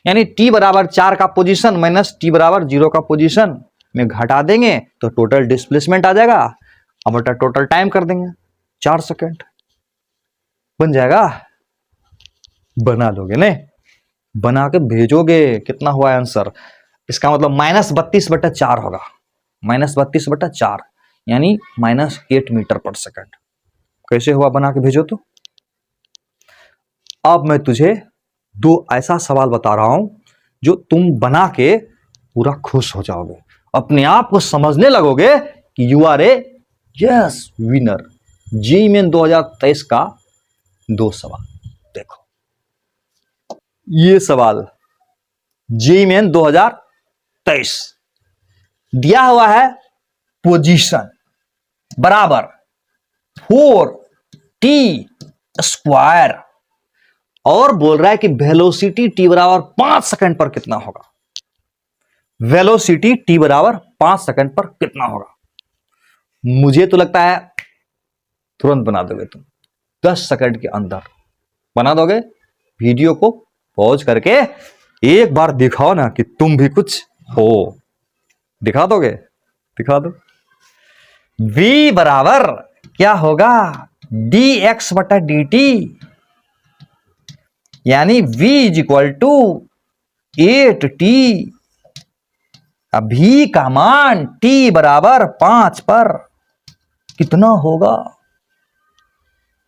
यानी t बराबर 4 का पोजीशन माइनस t बराबर 0 का पोजीशन में घटा देंगे तो टोटल डिस्प्लेसमेंट आ जाएगा, अब बटा टोटल टाइम कर देंगे 4 सेकंड। बन जाएगा? बना लोगे ने? बना के भेजोगे कितना हुआ आंसर? इसका मतलब -32/4 होगा, -32/4 यानी -8 मीटर पर सेकंड। कैसे हुआ? बना के भेजो। तो अब मैं तुझे 2 ऐसा सवाल बता रहा हूं जो तुम बना के पूरा खुश हो जाओगे, अपने आप को समझने लगोगे कि you are a yes winner. JEE main 2023 का 2 सवाल देखो। ये सवाल जेईई मेन 2023 दिया हुआ है पोजीशन, बराबर 4t²। और बोल रहा है कि वेलोसिटी t बराबर 5 सेकंड पर कितना होगा। वेलोसिटी t बराबर 5 सेकंड पर कितना होगा। मुझे तो लगता है तुरंत बना दोगे तुम, 10 सेकंड के अंदर बना दोगे। वीडियो को पॉज करके एक बार दिखाओ ना कि तुम भी कुछ हो। दिखा दोगे? दिखा दो। v बराबर क्या होगा, dx/dt, यानी v is equal to 8t। अब v का मान t बराबर 5 पर कितना होगा,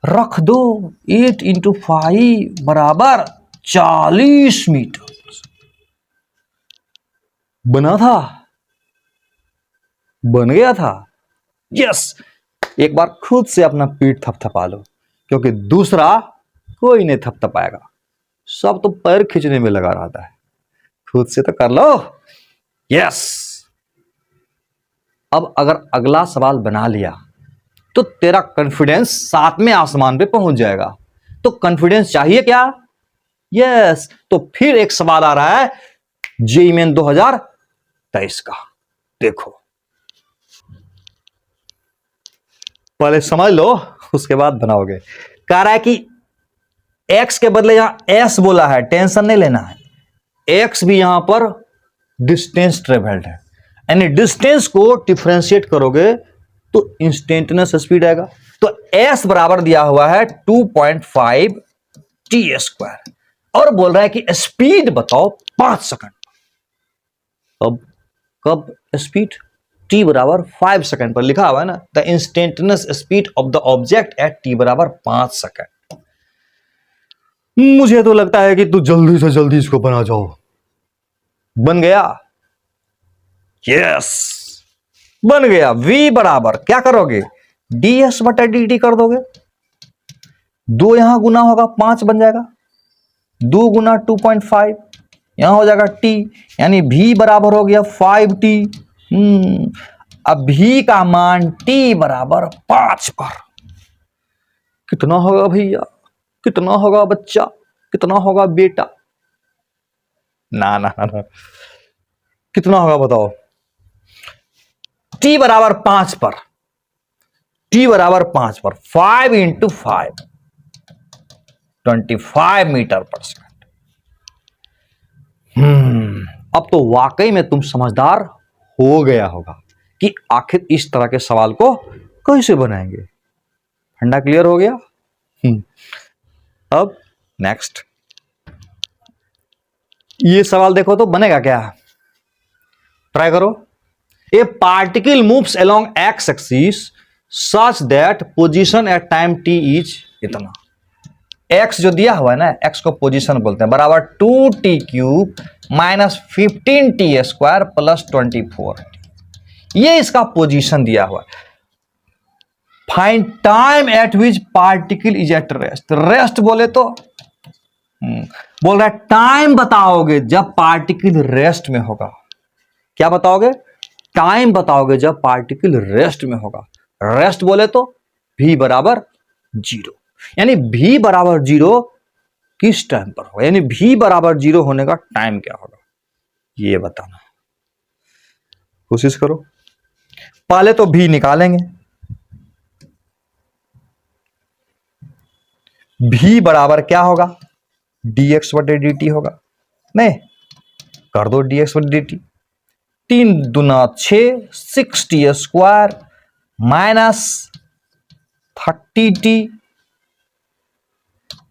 रख दो। 8 × 5 बराबर 40 मीटर। बना था, बन गया था। यस, एक बार खुद से अपना पीठ थपथपा लो, क्योंकि दूसरा कोई नहीं थपथपाएगा, सब तो पैर खींचने में लगा रहता है। खुद से तो कर लो। यस। अब अगर अगला सवाल बना लिया तो तेरा कॉन्फिडेंस 7वें आसमान पे पहुंच जाएगा। तो कॉन्फिडेंस चाहिए क्या? यस। तो फिर एक सवाल आ रहा है जेईई मेन 2023 का। देखो, पहले समझ लो उसके बाद बनाओगे। कह रहा है कि x के बदले यहां s बोला है, टेंशन नहीं लेना है। x भी यहां पर डिस्टेंस ट्रेवल्ड है, यानी डिस्टेंस को डिफरेंशिएट करोगे तो इंस्टेंटेनियस स्पीड आएगा। तो s बराबर दिया हुआ है 2.5 t², और बोल रहा है कि स्पीड बताओ 5 सेकंड। अब कब स्पीड? t बराबर 5 सेकंड पर लिखा हुआ है ना, the instantaneous speed of the object at t बराबर 5 सेकंड। मुझे तो लगता है कि तू जल्दी से जल्दी इसको बना जाओ। बन गया? यस, बन गया। v बराबर क्या करोगे, ds/dt कर दोगे। 2 यहां गुना होगा 5 बन जाएगा, 2 गुना 2.5 यहां हो जाएगा t, यानी v बराबर हो गया 5t। अब v का मान t बराबर 5 पर कितना होगा भैया, कितना होगा बच्चा, कितना होगा बेटा? ना ना ना ना, कितना होगा बताओ। t बराबर 5 पर, t बराबर 5 पर 5 × 5 25 मीटर पर सेकंड। अब तो वाकई में तुम समझदार हो गया होगा कि आखिर इस तरह के सवाल को कैसे बनाएंगे। फंडा क्लियर हो गया? अब नेक्स्ट ये सवाल देखो तो बनेगा क्या, ट्राई करो। A particle moves along X axis such that position at time T is इतना। एक्स जो दिया हुआ है ना, एक्स को पोजीशन बोलते हैं, बराबर 2t³ minus 15t² plus 24t। ये इसका पोजीशन दिया हुआ है। Find time eight which particle is at rest. Rest बोले तो बोल रहा है टाइम बताओगे जब पार्टिकल रेस्ट में होगा। क्या बताओगे? टाइम बताओगे जब पार्टिकल रेस्ट में होगा। रेस्ट बोले तो v बराबर 0, यानी v बराबर 0 किस टाइम पर होगा, यानी v बराबर 0 होने का टाइम क्या होगा ये बताना। कोशिश करो। पहले तो v निकालेंगे। v बराबर क्या होगा, dx/dt होगा। नहीं, कर दो dx/dt। 3 दूना 6 6t² माइनस 30t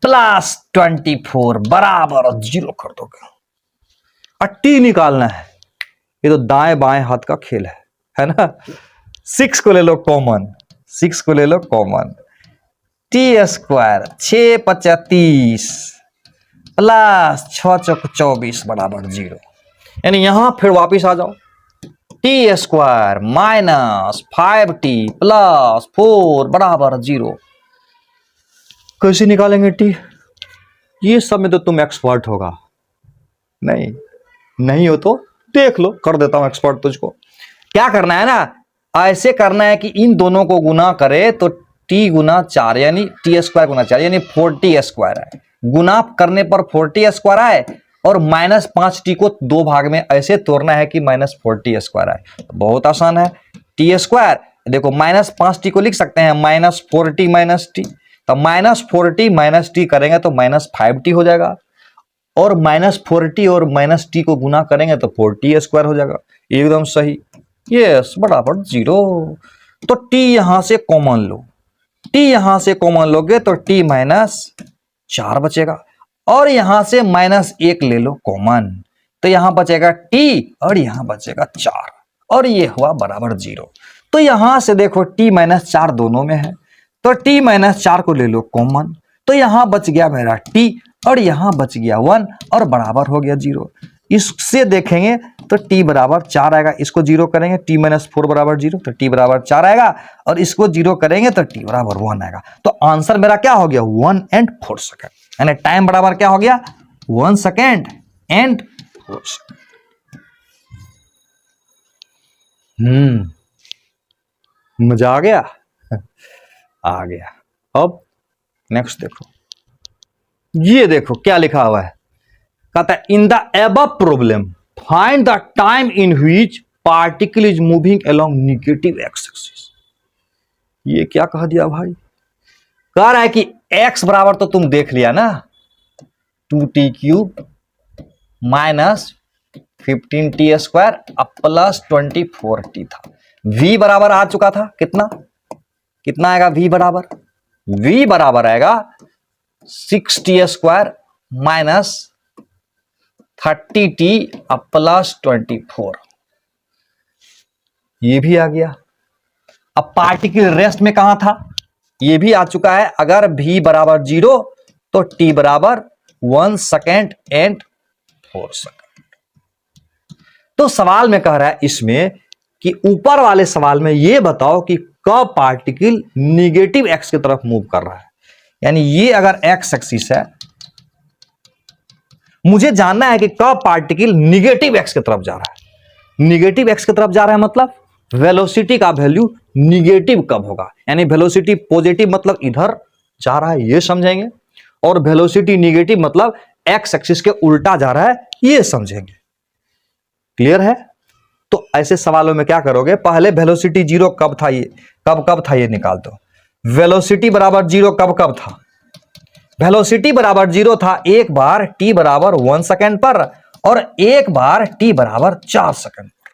प्लस 24 बराबर 0 कर दोगे। और t निकालना है, ये तो दाएं बाएं हाथ का खेल है ना। 6 को ले लो कॉमन, 6 को ले लो कॉमन। t² 6 × 30 प्लस 6 × 24 बराबर 0, यानी यहां फिर वापिस आ जाओ। t² माइनस 5t प्लस 4 बराबर 0। कैसे निकालेंगे t? ये सब में तो तुम एक्सपर्ट होगा। नहीं हो तो देख लो, कर देता हूं एक्सपर्ट तुझको। क्या करना है ना, ऐसे करना है कि इन दोनों को गुना करे तो t गुना 4 यानी टी स्क्वायर गुना 4 यानी 40 स्क्वायर है। गुना करने पर 40 स्क्वायर आए और -5t को दो भाग में ऐसे तोड़ना है कि -40 स्क्वायर आए। तो बहुत आसान है, टी स्क्वायर देखो -5t को लिख सकते हैं -40 -t, तो -40 -t करेंगे तो -5t हो जाएगा और -40 और -t को गुना करेंगे तो 40 स्क्वायर हो जाएगा। एकदम सही, यस बराबर 0। तो t यहां से कॉमन लो, t यहां से कॉमन लोगे तो t -4 बचेगा और यहां से -1 ले लो कॉमन, तो यहां बचेगा t और यहां बचेगा 4 और ये हुआ बराबर 0। तो यहां से देखो t -4 दोनों में है तो t -4 को ले लो कॉमन, तो यहां बच गया मेरा t और यहां बच गया 1 और बराबर हो गया 0। इससे देखेंगे तो t बराबर 4 आएगा, इसको 0 करेंगे t -4 बराबर 0, तो t बराबर 4 आएगा और इसको 0 करेंगे तो t बराबर 1 आएगा। तो आंसर मेरा क्या हो गया 1 and 4 सेकेंड, यानी टाइम बराबर क्या हो गया 1 सेकेंड and 4 सेकेंड। मजा आ गया आ गया। अब नेक्स्ट देखो, ये देखो क्या लिखा हुआ है, कहता है in the above problem find the time in which particle is moving along negative x axis. ये क्या कह दिया भाई, कह रहा है कि x बराबर तो तुम देख लिया ना 2t³ -15t² प्लस 24t था। v बराबर आ चुका था कितना आएगा, v बराबर आएगा 6t² -30t प्लस 24, ये भी आ गया। अब पार्टिकल रेस्ट में कहां था, ये भी आ चुका है। अगर v बराबर 0 तो t बराबर 1 सेकेंड एंड 4 सेकेंड। तो सवाल में कह रहा है इसमें कि ऊपर वाले सवाल में ये बताओ कि कब पार्टिकल निगेटिव एक्स की तरफ मूव कर रहा है, यानी ये अगर एक्स एक्सिस है, मुझे जानना है कि कब पार्टिकल निगेटिव एक्स की तरफ जा रहा है। निगेटिव एक्स की तरफ जा रहा है मतलब वेलोसिटी का वैल्यू निगेटिव कब होगा, यानी वेलोसिटी पॉजिटिव मतलब इधर जा रहा है ये समझेंगे, और वेलोसिटी निगेटिव मतलब एक्स एक्सिस के उल्टा जा रहा है ये समझेंगे। क्लियर है। तो ऐसे सवालों में क्या करोगे, पहले वेलोसिटी 0 कब था, ये कब था ये निकाल दो। वेलोसिटी बराबर 0 कब था, वेलोसिटी बराबर 0 था एक बार t बराबर 1 सेकेंड पर और एक बार t बराबर 4 सेकेंड पर।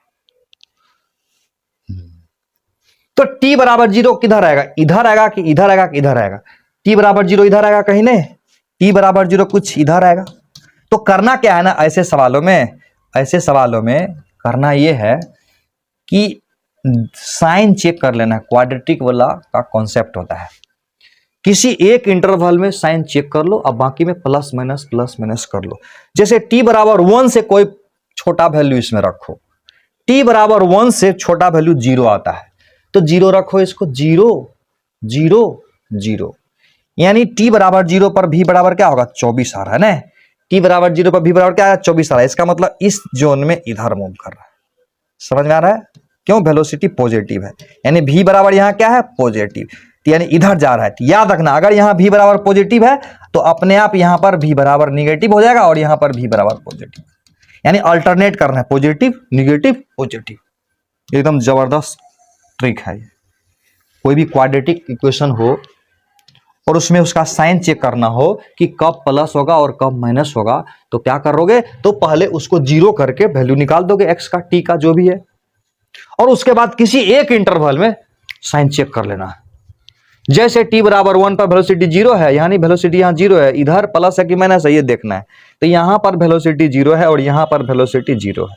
तो t बराबर 0 किधर आएगा, इधर आएगा कि इधर आएगा कि इधर आएगा, t बराबर 0 इधर आएगा कहीं नहीं, t बराबर 0 कुछ इधर आएगा। तो करना क्या है ना, ऐसे सवालों में करना यह है कि साइन चेक कर लेना, क्वाड्रेटिक वाला का कॉन्सेप्ट होता है। किसी एक इंटरवल में साइन चेक कर लो, अब बाकी में प्लस माइनस कर लो। जैसे t बराबर 1 से कोई छोटा वैल्यू इसमें रखो, t बराबर 1 से छोटा वैल्यू 0 आता है तो 0 रखो, इसको 0 0 0, यानी t बराबर 0 पर v बराबर क्या होगा 24 आ रहा है ना, t बराबर 0 पर v बराबर क्या है 24 आ रहा है। इसका मतलब इस जोन में इधर मूव कर रहा है। समझ में आ रहा है, क्यों, वेलोसिटी पॉजिटिव है, यानी v बराबर यहां क्या है पॉजिटिव, यानी इधर जा रहा है। याद रखना अगर यहां v बराबर पॉजिटिव है तो अपने आप यहां पर v बराबर निगेटिव हो जाएगा और यहां पर v बराबर पॉजिटिव, यानी अल्टरनेट करना है, पॉजिटिव निगेटिव पॉजिटिव। एकदम जबरदस्त ट्रिक है। कोई भी क्वाड्रेटिक इक्वेशन हो और उसमें उसका साइन चेक करना हो कि कब प्लस होगा और कब माइनस होगा, तो क्या करोगे, तो पहले उसको 0 करके वैल्यू निकाल दोगे x का t का जो भी है, और उसके बाद किसी एक इंटरवल में साइन चेक कर लेना है। जैसे t बराबर 1 पर वेलोसिटी 0 है, यानी वेलोसिटी यहाँ 0 है, इधर प्लस है कि माइनस है ये देखना है। तो यहां पर वेलोसिटी 0 है और यहां पर वेलोसिटी 0 है,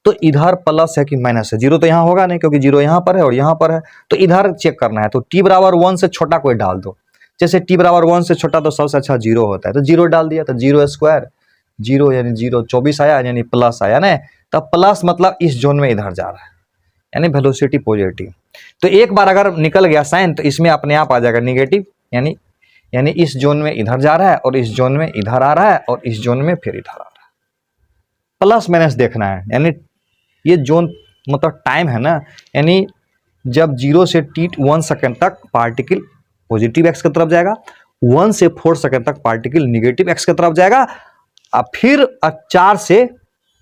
तो इधर प्लस है कि माइनस है, 0 तो यहां होगा नहीं क्योंकि 0 यहां पर है और यहां पर है, तो इधर चेक करना है। तो t बराबर 1 से छोटा कोई डाल दो, जैसे t बराबर 1 से छोटा तो सबसे अच्छा 0 होता है, तो 0 डाल दिया, तो 0 स्क्वायर 0 यानी 0 24 आया, यानी प्लस आया ना, तब प्लस मतलब इस जोन में इधर जा रहा है, यानी वेलोसिटी पॉजिटिव। तो एक बार अगर निकल गया साइन तो इसमें अपने आप आ जाएगा निगेटिव, यानी इस जोन में इधर जा रहा है और इस जोन में इधर आ रहा है और इस जोन में फिर इधर आ रहा है। प्लस माइनस देखना है, यानी ये जोन मतलब टाइम है ना, यानी जब 0 से t1 सेकेंड तक पार्टिकल पॉजिटिव एक्स की तरफ जाएगा, 1 से 4 सेकेंड तक पार्टिकल निगेटिव एक्स की तरफ जाएगा, अब फिर 4 से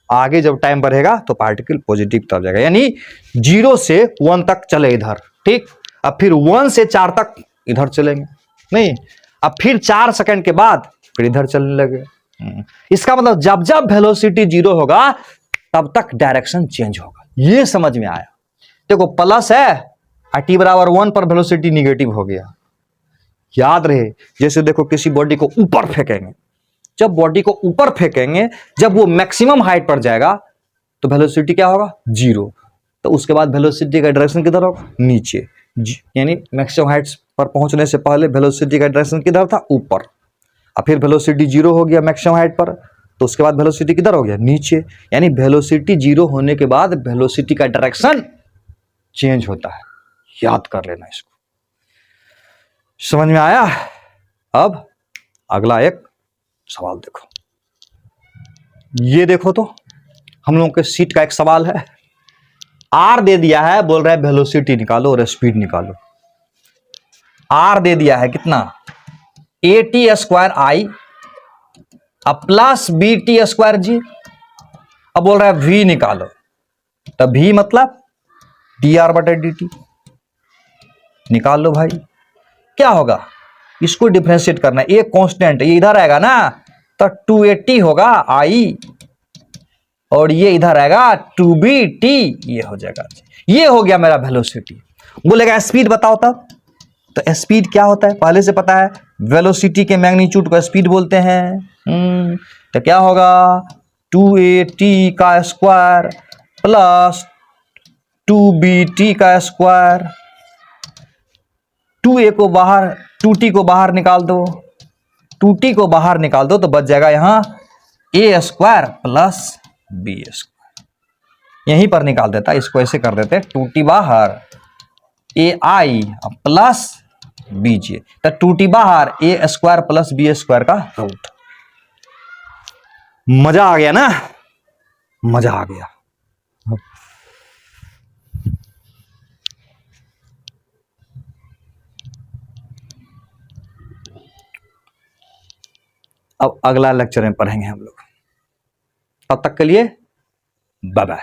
आगे जब टाइम बढ़ेगा तो पार्टिकल पॉजिटिव तरफ जाएगा, यानी 0 से 1 तक चले इधर, ठीक। अब फिर 1 से 4 तक इधर चलेंगे, नहीं, अब फिर 4 सेकंड के बाद फिर इधर चलने लगे। इसका मतलब जब जब वेलोसिटी 0 होगा तब तक डायरेक्शन चेंज होगा। ये समझ में आया? देखो प्लस है और t बराबर 1 पर वेलोसिटी निगेटिव हो गया। याद रहे, जैसे देखो किसी बॉडी को ऊपर फेंकेंगे, जब बॉडी को ऊपर फेंकेंगे, जब वो मैक्सिमम हाइट पर जाएगा तो वेलोसिटी क्या होगा? 0। तो उसके बाद वेलोसिटी का डायरेक्शन किधर होगा? नीचे, यानी मैक्सिमम हाइट पर पहुंचने से पहले वेलोसिटी का डायरेक्शन किधर था? ऊपर। अब फिर वेलोसिटी 0 हो गया मैक्सिमम हाइट पर, तो उसके बाद वेलोसिटी किधर हो गया? नीचे। यानी वेलोसिटी 0 होने के बाद वेलोसिटी का डायरेक्शन चेंज होता है। याद कर लेना इसको। समझ में आया? अब अगला एक सवाल देखो, ये देखो तो हम लोगों के सीट का एक सवाल है। आर दे दिया है, बोल रहा है वेलोसिटी निकालो और स्पीड निकालो। आर दे दिया है कितना? AT² I plus BT² G। अब बोल रहा है V निकालो, तो V मतलब dr/dt। निकाल लो भाई, क्या होगा? इसको डिफरेंशिएट करना है, ये कांस्टेंट, ये इधर आएगा ना तो 280 होगा I, और ये इधर आएगा 2BT, ये हो जाएगा। ये हो गया मेरा वेलोसिटी। बोलेगा स्पीड बताओ तब, तो स्पीड क्या होता है पहले से पता है, वेलोसिटी के मैग्नीट्यूड को स्पीड बोलते हैं। तो क्या होगा? 2AT² plus 2BT²। 2A को बाहर, 2T को बाहर निकाल दो, 2T को बाहर निकाल दो तो बच जाएगा यहां A² प्लस B²। यहीं पर निकाल देता, इसको ऐसे कर देते, 2T बाहर AI प्लस BJ, तो 2T बाहर A² प्लस B² का रूट। मजा आ गया ना? मजा आ गया। अब अगला लेक्चर में पढ़ेंगे हम लोग। तब तक के लिए बाय बाय।